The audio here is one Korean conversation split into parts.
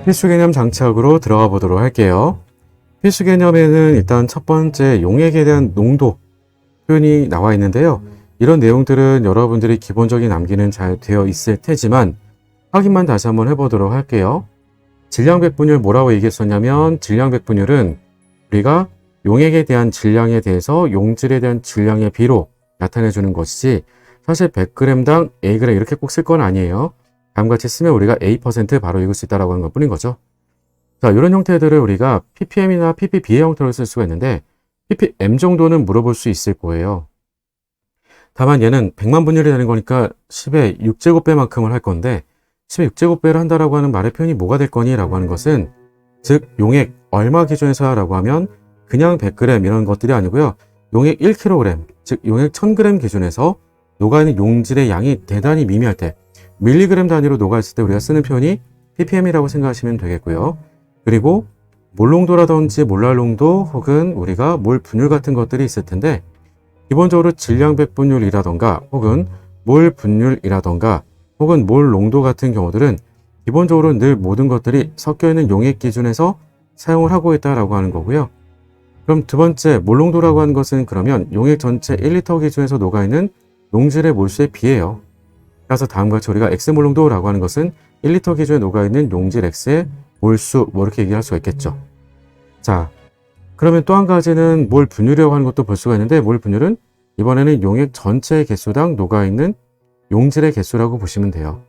필수 개념 장착으로 들어가 보도록 할게요. 필수 개념에는 일단 첫 번째 용액에 대한 농도 표현이 나와 있는데요. 이런 내용들은 여러분들이 기본적인 암기는 잘 되어 있을 테지만 확인만 다시 한번 해보도록 할게요. 질량백분율 뭐라고 얘기했었냐면 질량백분율은 우리가 용액에 대한 질량에 대해서 용질에 대한 질량의 비로 나타내주는 것이지 사실 100g당 Ag 이렇게 꼭 쓸 건 아니에요. 다음같이 쓰면 우리가 A% 바로 읽을 수 있다고 하는 것 뿐인 거죠. 자, 이런 형태들을 우리가 ppm이나 ppb의 형태로 쓸 수가 있는데 ppm 정도는 물어볼 수 있을 거예요. 다만 얘는 100만 분율이 되는 거니까 10의 6제곱배만큼을 할 건데 10의 6제곱배를 한다라고 하는 말의 표현이 뭐가 될 거니? 라고 하는 것은 즉 용액 얼마 기준에서 라고 하면 그냥 100g 이런 것들이 아니고요. 용액 1kg, 즉 용액 1000g 기준에서 녹아있는 용질의 양이 대단히 미미할 때 밀리그램 단위로 녹아있을 때 우리가 쓰는 표현이 ppm이라고 생각하시면 되겠고요. 그리고 몰농도라든지 몰랄농도 혹은 우리가 몰 분율 같은 것들이 있을 텐데 기본적으로 질량백분율이라던가 혹은 몰 분율이라던가 혹은 몰 농도 같은 경우들은 기본적으로 늘 모든 것들이 섞여있는 용액 기준에서 사용을 하고 있다라고 하는 거고요. 그럼 두 번째 몰 농도라고 하는 것은 그러면 용액 전체 1리터 기준에서 녹아있는 용질의 몰수에 비해요. 그래서 다음과 같이 우리가 X몰 농도라고 하는 것은 1리터 기준에 녹아있는 용질 X의 몰수 뭐 이렇게 얘기할 수가 있겠죠. 자, 그러면 또 한 가지는 몰 분율이라고 하는 것도 볼 수가 있는데 몰 분율은 이번에는 용액 전체 개수당 녹아있는 용질의 개수라고 보시면 돼요.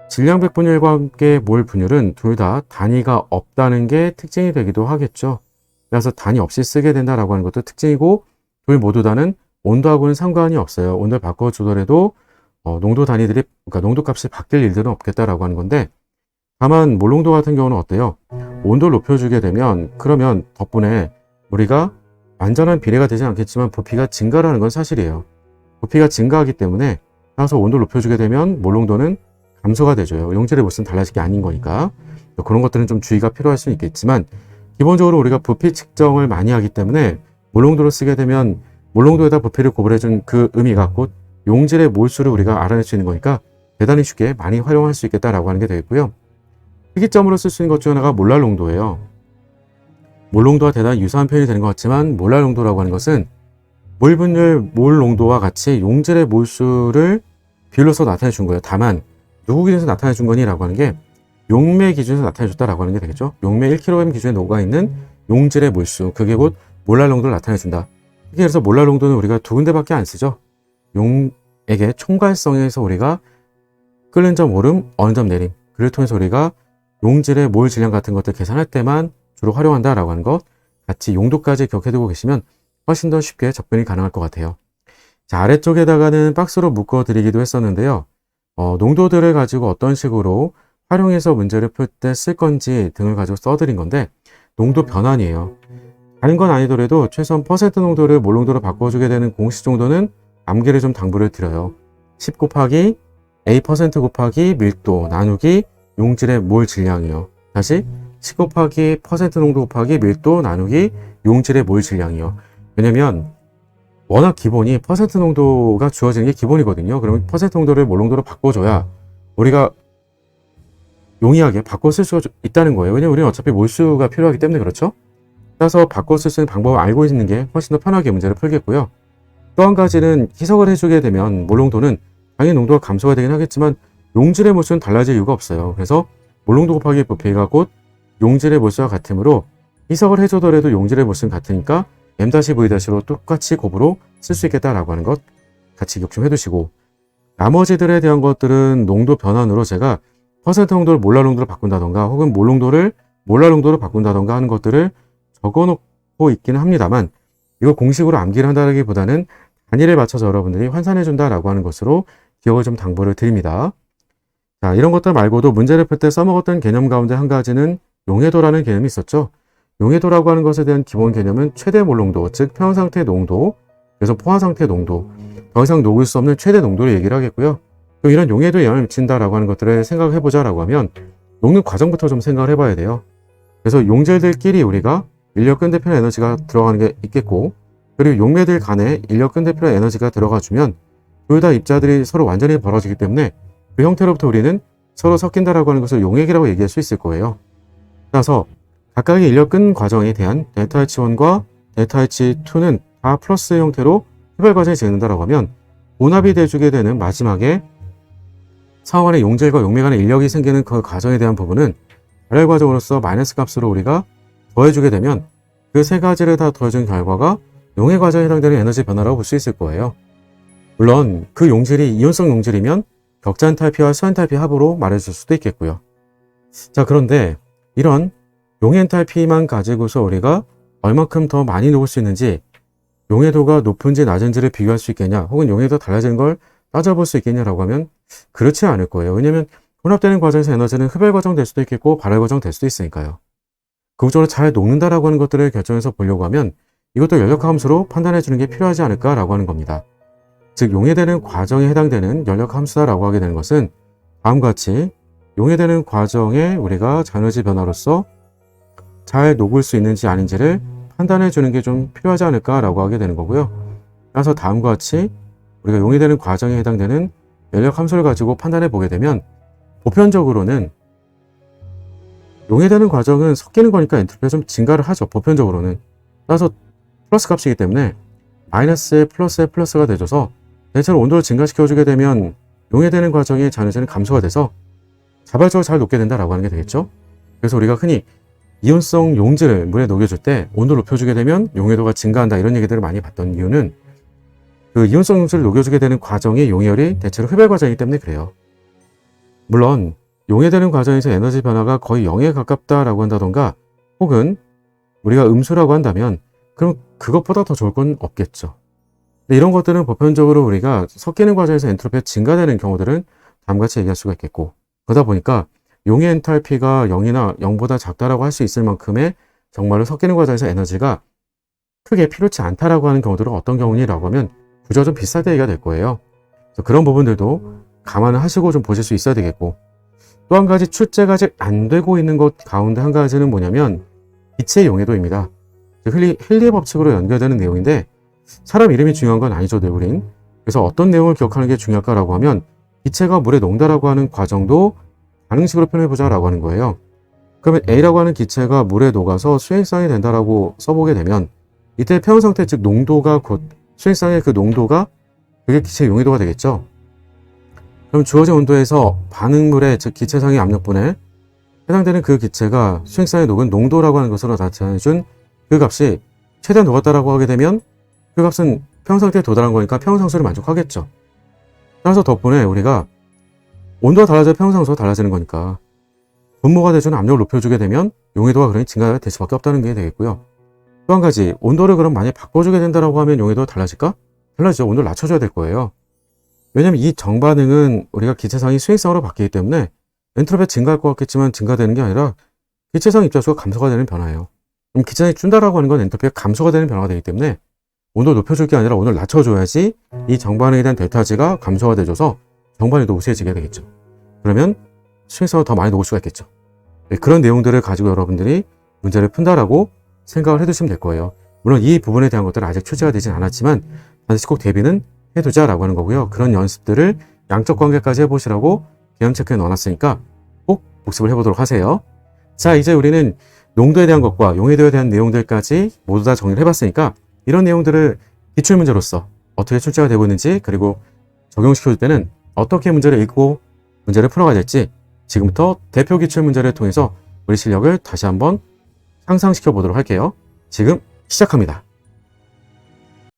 질량백분율과 함께 몰 분율은 둘 다 단위가 없다는 게 특징이 되기도 하겠죠. 그래서 단위 없이 쓰게 된다라고 하는 것도 특징이고 둘 모두 다는 온도하고는 상관이 없어요. 온도를 바꿔주더라도 농도 단위들이 그러니까 농도 값이 바뀔 일들은 없겠다라고 하는 건데 다만 몰농도 같은 경우는 어때요? 온도를 높여주게 되면 그러면 덕분에 우리가 완전한 비례가 되진 않겠지만 부피가 증가하는 건 사실이에요. 부피가 증가하기 때문에 따라서 온도를 높여주게 되면 몰농도는 감소가 되죠. 용질의 몰수는 달라질 게 아닌 거니까 그런 것들은 좀 주의가 필요할 수는 있겠지만 기본적으로 우리가 부피 측정을 많이 하기 때문에 몰농도를 쓰게 되면 몰농도에다 부피를 고분해준 그 의미가 곧 용질의 몰수를 우리가 알아낼 수 있는 거니까 대단히 쉽게 많이 활용할 수 있겠다라고 하는 게 되겠고요. 특이점으로 쓸 수 있는 것 중 하나가 몰랄농도예요. 몰농도와 대단히 유사한 표현이 되는 것 같지만 몰랄농도라고 하는 것은 몰분율, 몰농도와 같이 용질의 몰수를 비율로서 나타내 준 거예요. 다만 누구 기준에서 나타내 준 거니? 라고 하는 게 용매 기준에서 나타내 줬다라고 하는 게 되겠죠. 용매 1kg 기준에 녹아있는 용질의 몰수, 그게 곧 몰랄농도를 나타내 준다. 특히 그래서 몰랄농도는 우리가 두 군데밖에 안 쓰죠. 용액의 총괄성에서 우리가 끓는 점 오름, 어는 점 내림, 그를 통해서 우리가 용질의 몰 질량 같은 것들 계산할 때만 주로 활용한다라고 하는 것 같이 용도까지 기억해두고 계시면 훨씬 더 쉽게 접근이 가능할 것 같아요. 자, 아래쪽에다가는 박스로 묶어드리기도 했었는데요. 농도들을 가지고 어떤 식으로 활용해서 문제를 풀 때 쓸 건지 등을 가지고 써드린 건데 농도 변환이에요. 다른 건 아니더라도 최소한 퍼센트 농도를 몰 농도로 바꿔주게 되는 공식 정도는 암기를 좀 당부를 드려요. 10 곱하기 A% 곱하기 밀도 나누기 용질의 몰 질량이요. 다시 10 곱하기 퍼센트 농도 곱하기 밀도 나누기 용질의 몰 질량이요. 왜냐면 워낙 기본이 퍼센트 농도가 주어지는 게 기본이거든요. 그러면 퍼센트 농도를 몰 농도로 바꿔줘야 우리가 용이하게 바꿔 쓸 수가 있다는 거예요. 왜냐면 우리는 어차피 몰수가 필요하기 때문에 그렇죠. 따라서 바꿔 쓸 수 있는 방법을 알고 있는 게 훨씬 더 편하게 문제를 풀겠고요. 또 한 가지는 희석을 해주게 되면 몰 농도는 당연히 농도가 감소가 되긴 하겠지만 용질의 몰수는 달라질 이유가 없어요. 그래서 몰 농도 곱하기 부피가 곧 용질의 몰수와 같으므로 희석을 해주더라도 용질의 몰수는 같으니까 M-V-로 똑같이 곱으로 쓸 수 있겠다라고 하는 것 같이 기억 좀 해두시고 나머지들에 대한 것들은 농도 변환으로 제가 퍼센트 농도를 몰랄 농도로 바꾼다던가 혹은 몰 농도를 몰랄 농도로 바꾼다던가 하는 것들을 적어놓고 있기는 합니다만 이거 공식으로 암기를 한다기보다는 단위를 맞춰서 여러분들이 환산해 준다라고 하는 것으로 기억을 좀 당부를 드립니다. 자, 이런 것들 말고도 문제를 풀 때 써먹었던 개념 가운데 한 가지는 용해도라는 개념이 있었죠. 용해도라고 하는 것에 대한 기본 개념은 최대 몰 농도, 즉 평형 상태 농도, 그래서 포화 상태 농도, 더 이상 녹을 수 없는 최대 농도를 얘기를 하겠고요. 그럼 이런 용해도에 영향을 미친다라고 하는 것들을 생각을 해보자라고 하면 녹는 과정부터 좀 생각을 해봐야 돼요. 그래서 용질들끼리 우리가 인력 끈대표의 에너지가 들어가는 게 있겠고 그리고 용매들 간에 인력 끈대표의 에너지가 들어가 주면 둘 다 입자들이 서로 완전히 벌어지기 때문에 그 형태로부터 우리는 서로 섞인다라고 하는 것을 용액이라고 얘기할 수 있을 거예요. 따라서 각각의 인력 끈 과정에 대한 델타 H1과 델타 H2는 다 플러스 형태로 흡열 과정이 진행된다라고 하면 혼합이 돼주게 되는 마지막에 상호 간의 용질과 용매 간의 인력이 생기는 그 과정에 대한 부분은 발열 과정으로서 마이너스 값으로 우리가 더해주게 되면 그 세 가지를 다 더해준 결과가 용해 과정에 해당되는 에너지 변화라고 볼 수 있을 거예요. 물론 그 용질이 이온성 용질이면 격자 엔탈피와 수 엔탈피 합으로 말해줄 수도 있겠고요. 자, 그런데 이런 용해 엔탈피만 가지고서 우리가 얼마큼 더 많이 녹을 수 있는지, 용해도가 높은지 낮은지를 비교할 수 있겠냐, 혹은 용해도 달라지는 걸 따져볼 수 있겠냐라고 하면 그렇지 않을 거예요. 왜냐하면 혼합되는 과정에서 에너지는 흡열 과정 될 수도 있겠고 발열 과정 될 수도 있으니까요. 그것으로 잘 녹는다라고 하는 것들을 결정해서 보려고 하면 이것도 연력화 함수로 판단해 주는 게 필요하지 않을까라고 하는 겁니다. 즉 용해되는 과정에 해당되는 연력화 함수다라고 하게 되는 것은 다음과 같이 용해되는 과정에 우리가 자에너지 변화로서 잘 녹을 수 있는지 아닌지를 판단해 주는 게 좀 필요하지 않을까라고 하게 되는 거고요. 따라서 다음과 같이 우리가 용해되는 과정에 해당되는 연력 함수를 가지고 판단해 보게 되면 보편적으로는 용해되는 과정은 섞이는 거니까 엔트로피가 좀 증가를 하죠. 보편적으로는. 따라서 플러스 값이기 때문에 마이너스에 플러스에 플러스가 돼줘서 대체로 온도를 증가시켜주게 되면 용해되는 과정의 자에너지는 감소가 돼서 자발적으로 잘 녹게 된다라고 하는 게 되겠죠. 그래서 우리가 흔히 이온성 용질을 물에 녹여줄 때 온도를 높여주게 되면 용해도가 증가한다 이런 얘기들을 많이 봤던 이유는 그 이온성 용질을 녹여주게 되는 과정의 용해열이 대체로 흡열 과정이기 때문에 그래요. 물론 용해되는 과정에서 에너지 변화가 거의 0에 가깝다라고 한다던가 혹은 우리가 음수라고 한다면 그럼 그것보다 더 좋을 건 없겠죠. 근데 이런 것들은 보편적으로 우리가 섞이는 과정에서 엔트로피가 증가되는 경우들은 다음과 같이 얘기할 수가 있겠고, 그러다 보니까 용해 엔탈피가 0이나 0보다 작다라고 할 수 있을 만큼의 정말로 섞이는 과정에서 에너지가 크게 필요치 않다라고 하는 경우들은 어떤 경우니라고 하면 구조가 좀 비슷할 때 얘기가 될 거예요. 그래서 그런 부분들도 감안을 하시고 좀 보실 수 있어야 되겠고, 또 한 가지 출제가 아직 안 되고 있는 것 가운데 한 가지는 뭐냐면 빛의 용해도입니다. 헨리의 법칙으로 연결되는 내용인데 사람 이름이 중요한 건 아니죠, 우린. 그래서 어떤 내용을 기억하는 게 중요할까라고 하면 기체가 물에 녹는다라고 하는 과정도 반응식으로 표현해보자라고 하는 거예요. 그러면 A라고 하는 기체가 물에 녹아서 수행성이 된다라고 써보게 되면 이때 평형 상태, 즉 농도가 곧 수행성의 그 농도가 그게 기체의 용해도가 되겠죠. 그럼 주어진 온도에서 반응물의 즉 기체상의 압력분에 해당되는 그 기체가 수행성에 녹은 농도라고 하는 것으로 나타내준 그 값이 최대한 녹았다라고 하게 되면 그 값은 평형 상태에 도달한 거니까 평형 상수를 만족하겠죠. 따라서 덕분에 우리가 온도가 달라져야 평형 상수가 달라지는 거니까 분모가 돼주는 압력을 높여주게 되면 용해도가 그러니 증가가 될 수밖에 없다는 게 되겠고요. 또 한 가지, 온도를 그럼 많이 바꿔주게 된다라고 하면 용해도가 달라질까? 달라지죠. 온도를 낮춰줘야 될 거예요. 왜냐면 이 정반응은 우리가 기체상이 수행성으로 바뀌기 때문에 엔트로피가 증가할 것 같겠지만 증가되는 게 아니라 기체상 입자수가 감소가 되는 변화예요. 그럼 기체상이 준다라고 하는 건 엔트로피가 감소가 되는 변화가 되기 때문에 온도를 높여줄 게 아니라 온도를 낮춰줘야지 이 정반응에 대한 델타지가 감소가 돼줘서 정반응도 우세해지게 되겠죠. 그러면 수행성을 더 많이 녹을 수가 있겠죠. 그런 내용들을 가지고 여러분들이 문제를 푼다라고 생각을 해두시면 될 거예요. 물론 이 부분에 대한 것들은 아직 출제가 되진 않았지만 반드시 꼭 대비는 해두자라고 하는 거고요. 그런 연습들을 양적 관계까지 해보시라고 개념 체크에 넣어놨으니까 꼭 복습을 해보도록 하세요. 자, 이제 우리는 농도에 대한 것과 용해도에 대한 내용들까지 모두 다 정리를 해봤으니까 이런 내용들을 기출문제로서 어떻게 출제가 되고 있는지, 그리고 적용시켜줄 때는 어떻게 문제를 읽고 문제를 풀어가야 될지 지금부터 대표 기출문제를 통해서 우리 실력을 다시 한번 향상시켜 보도록 할게요. 지금 시작합니다.